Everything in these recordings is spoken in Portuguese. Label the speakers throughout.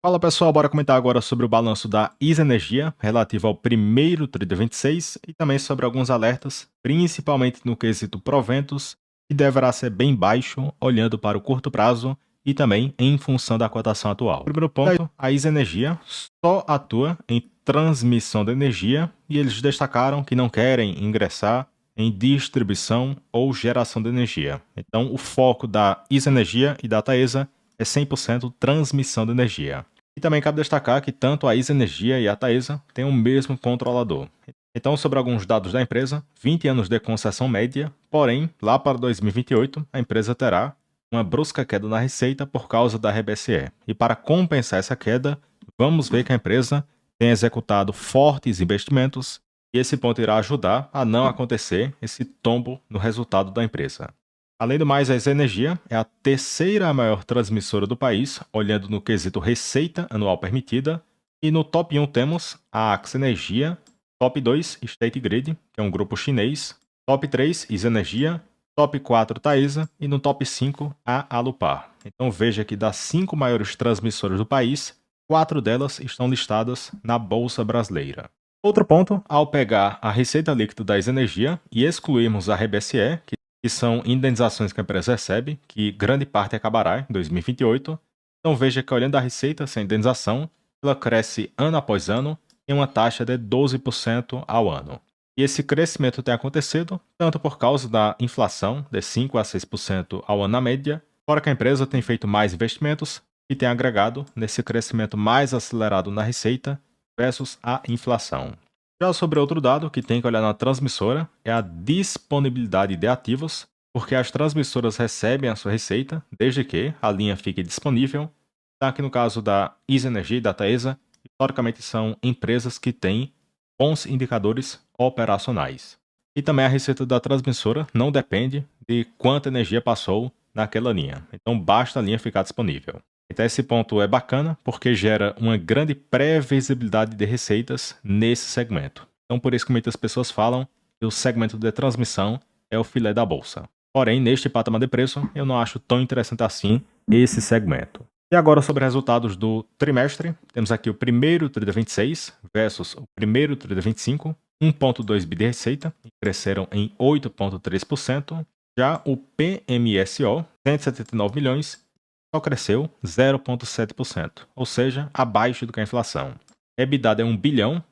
Speaker 1: Fala pessoal, bora comentar agora sobre o balanço da ISA Energia relativo ao primeiro TRI de 26 e também sobre alguns alertas, principalmente no quesito proventos, que deverá ser bem baixo olhando para o curto prazo e também em função da cotação atual. Primeiro ponto, a ISA Energia só atua em transmissão de energia e eles destacaram que não querem ingressar em distribuição ou geração de energia. Então, o foco da ISA Energia e da Taesa é 100% transmissão de energia. E também cabe destacar que tanto a ISA Energia e a Taesa têm o mesmo controlador. Então, sobre alguns dados da empresa, 20 anos de concessão média, porém, lá para 2028, a empresa terá uma brusca queda na receita por causa da RBSE. E para compensar essa queda, vamos ver que a empresa tem executado fortes investimentos e esse ponto irá ajudar a não acontecer esse tombo no resultado da empresa. Além do mais, a ISA Energia é a terceira maior transmissora do país, olhando no quesito receita anual permitida. E no top 1 temos a Axa Energia, top 2 State Grid, que é um grupo chinês, top 3 ISA Energia, top 4 Taesa e no top 5 a Alupar. Então veja que das 5 maiores transmissoras do país, 4 delas estão listadas na Bolsa Brasileira. Outro ponto, ao pegar a receita líquida da ISA Energia e excluirmos a RBSE, que são indenizações que a empresa recebe, que grande parte acabará em 2028. Então veja que olhando a receita sem indenização, ela cresce ano após ano em uma taxa de 12% ao ano. E esse crescimento tem acontecido tanto por causa da inflação de 5 a 6% ao ano na média, fora que a empresa tem feito mais investimentos e tem agregado nesse crescimento mais acelerado na receita versus a inflação. Já sobre outro dado que tem que olhar na transmissora é a disponibilidade de ativos, porque as transmissoras recebem a sua receita desde que a linha fique disponível. Tá aqui no caso da ISA Energia e da Taesa, historicamente são empresas que têm bons indicadores operacionais. E também a receita da transmissora não depende de quanta energia passou naquela linha, então basta a linha ficar disponível. Então esse ponto é bacana porque gera uma grande previsibilidade de receitas nesse segmento. Então por isso que muitas pessoas falam que o segmento de transmissão é o filé da bolsa. Porém, neste patamar de preço, eu não acho tão interessante assim esse segmento. E agora sobre resultados do trimestre, temos aqui o primeiro TRI de 26 versus o primeiro TRI de 25, 1,2 bi de receita, cresceram em 8,3%. Já o PMSO, 179 milhões, só cresceu 0,7%, ou seja, abaixo do que a inflação. EBITDA é 1 bilhão,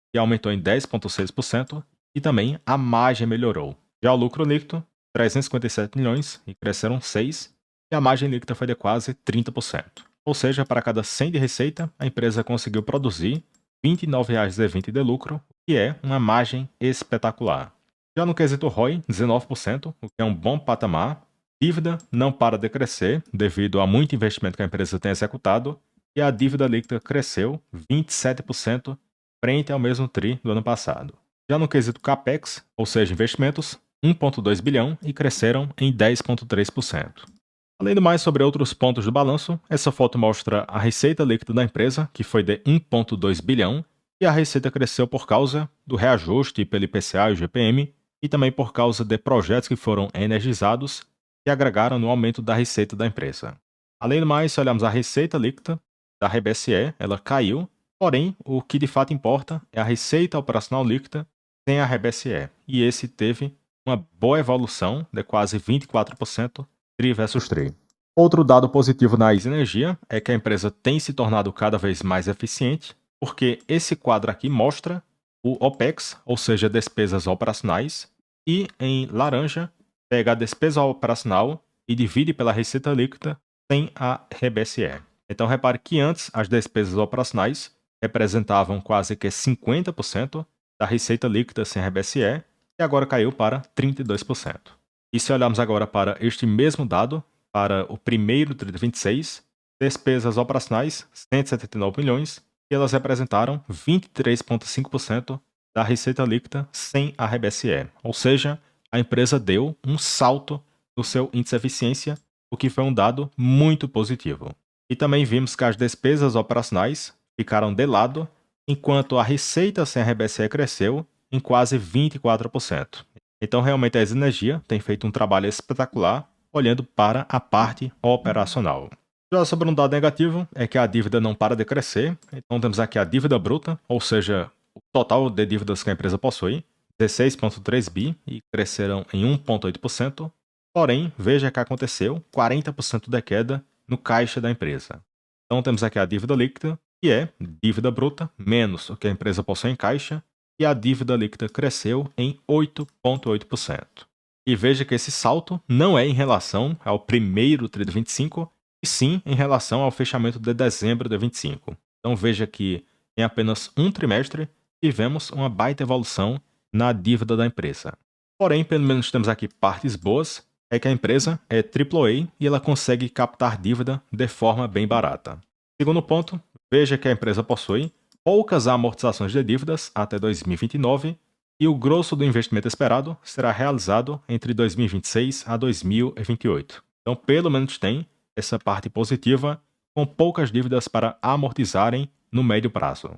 Speaker 1: que aumentou em 10,6%, e também a margem melhorou. Já o lucro líquido, 357 milhões, e cresceram 6%, e a margem líquida foi de quase 30%. Ou seja, para cada 100 de receita, a empresa conseguiu produzir R$ 29,20 de lucro, que é uma margem espetacular. Já no quesito ROI, 19%, o que é um bom patamar. Dívida não para de crescer devido a muito investimento que a empresa tem executado e a dívida líquida cresceu 27% frente ao mesmo TRI do ano passado. Já no quesito CAPEX, ou seja, investimentos, 1,2 bilhão e cresceram em 10,3%. Além do mais, sobre outros pontos do balanço, essa foto mostra a receita líquida da empresa, que foi de 1,2 bilhão, e a receita cresceu por causa do reajuste pelo IPCA e o GPM, e também por causa de projetos que foram energizados e agregaram no aumento da receita da empresa. Além do mais, se olharmos a receita líquida da RBSE, ela caiu, porém, o que de fato importa é a receita operacional líquida sem a RBSE, e esse teve uma boa evolução de quase 24%, TRI versus TRI. Outro dado positivo na ISA Energia é que a empresa tem se tornado cada vez mais eficiente, porque esse quadro aqui mostra o OPEX, ou seja, despesas operacionais, e em laranja pega a despesa operacional e divide pela receita líquida sem a RBSE. Então repare que antes as despesas operacionais representavam quase que 50% da receita líquida sem RBSE e agora caiu para 32%. E se olharmos agora para este mesmo dado, para o primeiro TRI de 26, despesas operacionais 179 milhões e elas representaram 23,5% da receita líquida sem a RBSE. Ou seja, a empresa deu um salto no seu índice de eficiência, o que foi um dado muito positivo. E também vimos que as despesas operacionais ficaram de lado, enquanto a receita sem a RBSE cresceu em quase 24%. Então, realmente, a ISA Energia tem feito um trabalho espetacular olhando para a parte operacional. Já sobre um dado negativo, é que a dívida não para de crescer. Então temos aqui a dívida bruta, ou seja, o total de dívidas que a empresa possui, 16,3 bi e cresceram em 1,8%. Porém, veja que aconteceu 40% de queda no caixa da empresa. Então temos aqui a dívida líquida, que é dívida bruta menos o que a empresa possui em caixa, e a dívida líquida cresceu em 8,8%. E veja que esse salto não é em relação ao primeiro TRI de 25, e sim em relação ao fechamento de dezembro de 25. Então veja que em apenas um trimestre tivemos uma baita evolução na dívida da empresa. Porém, pelo menos temos aqui partes boas, é que a empresa é AAA e ela consegue captar dívida de forma bem barata. Segundo ponto, veja que a empresa possui poucas amortizações de dívidas até 2029 e o grosso do investimento esperado será realizado entre 2026 a 2028. Então, pelo menos tem essa parte positiva, com poucas dívidas para amortizarem no médio prazo.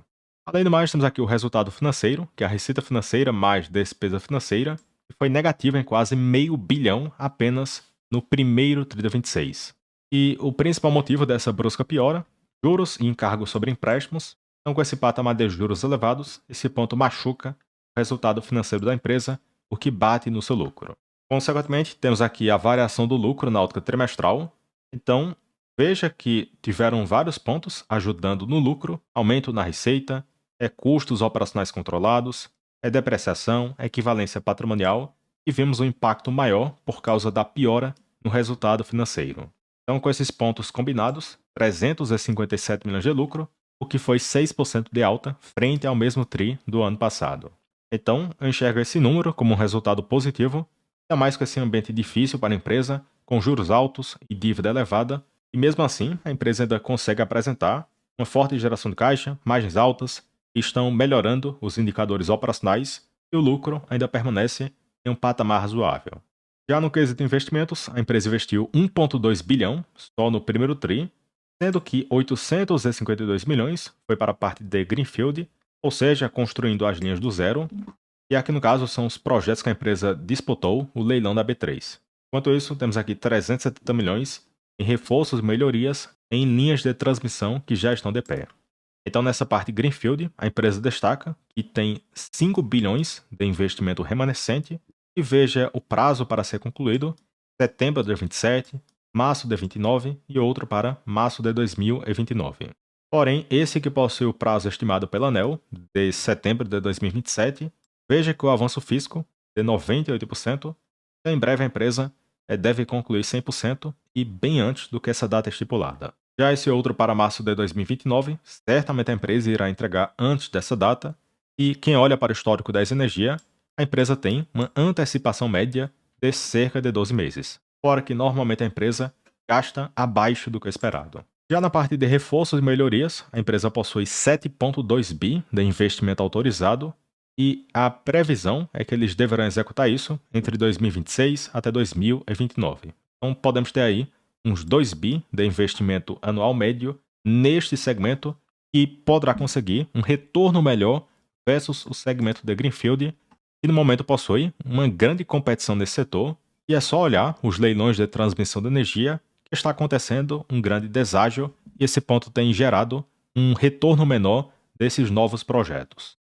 Speaker 1: Além do mais, temos aqui o resultado financeiro, que é a receita financeira mais despesa financeira, que foi negativa em quase meio bilhão apenas no primeiro TRI de 26. E o principal motivo dessa brusca piora, juros e encargos sobre empréstimos. Então, com esse patamar de juros elevados, esse ponto machuca o resultado financeiro da empresa, o que bate no seu lucro. Consequentemente, temos aqui a variação do lucro na ótica trimestral. Então, veja que tiveram vários pontos ajudando no lucro, aumento na receita, custos operacionais controlados, depreciação, equivalência patrimonial, e vimos um impacto maior por causa da piora no resultado financeiro. Então, com esses pontos combinados, 357 milhões de lucro, o que foi 6% de alta frente ao mesmo TRI do ano passado. Então, eu enxergo esse número como um resultado positivo, ainda mais com esse ambiente difícil para a empresa, com juros altos e dívida elevada, e mesmo assim a empresa ainda consegue apresentar uma forte geração de caixa, margens altas, e estão melhorando os indicadores operacionais e o lucro ainda permanece em um patamar razoável. Já no quesito investimentos, a empresa investiu 1,2 bilhão só no primeiro TRI, sendo que 852 milhões foi para a parte de Greenfield, ou seja, construindo as linhas do zero, e aqui no caso são os projetos que a empresa disputou o leilão da B3. Enquanto isso, temos aqui 370 milhões em reforços e melhorias em linhas de transmissão que já estão de pé. Então, nessa parte Greenfield, a empresa destaca que tem 5 bilhões de investimento remanescente e veja o prazo para ser concluído, setembro de 27, março de 29 e outro para março de 2029. Porém, esse que possui o prazo estimado pela ANEEL, de setembro de 2027, veja que o avanço físico, de 98%, em breve a empresa deve concluir 100% e bem antes do que essa data estipulada. Já esse outro para março de 2029, certamente a empresa irá entregar antes dessa data, e quem olha para o histórico da Energia, a empresa tem uma antecipação média de cerca de 12 meses, fora que normalmente a empresa gasta abaixo do que é esperado. Já na parte de reforços e melhorias, a empresa possui 7,2 bi de investimento autorizado e a previsão é que eles deverão executar isso entre 2026 até 2029. Então podemos ter aí uns 2 bi de investimento anual médio neste segmento e poderá conseguir um retorno melhor versus o segmento de Greenfield, que no momento possui uma grande competição nesse setor, e é só olhar os leilões de transmissão de energia que está acontecendo um grande deságio e esse ponto tem gerado um retorno menor desses novos projetos.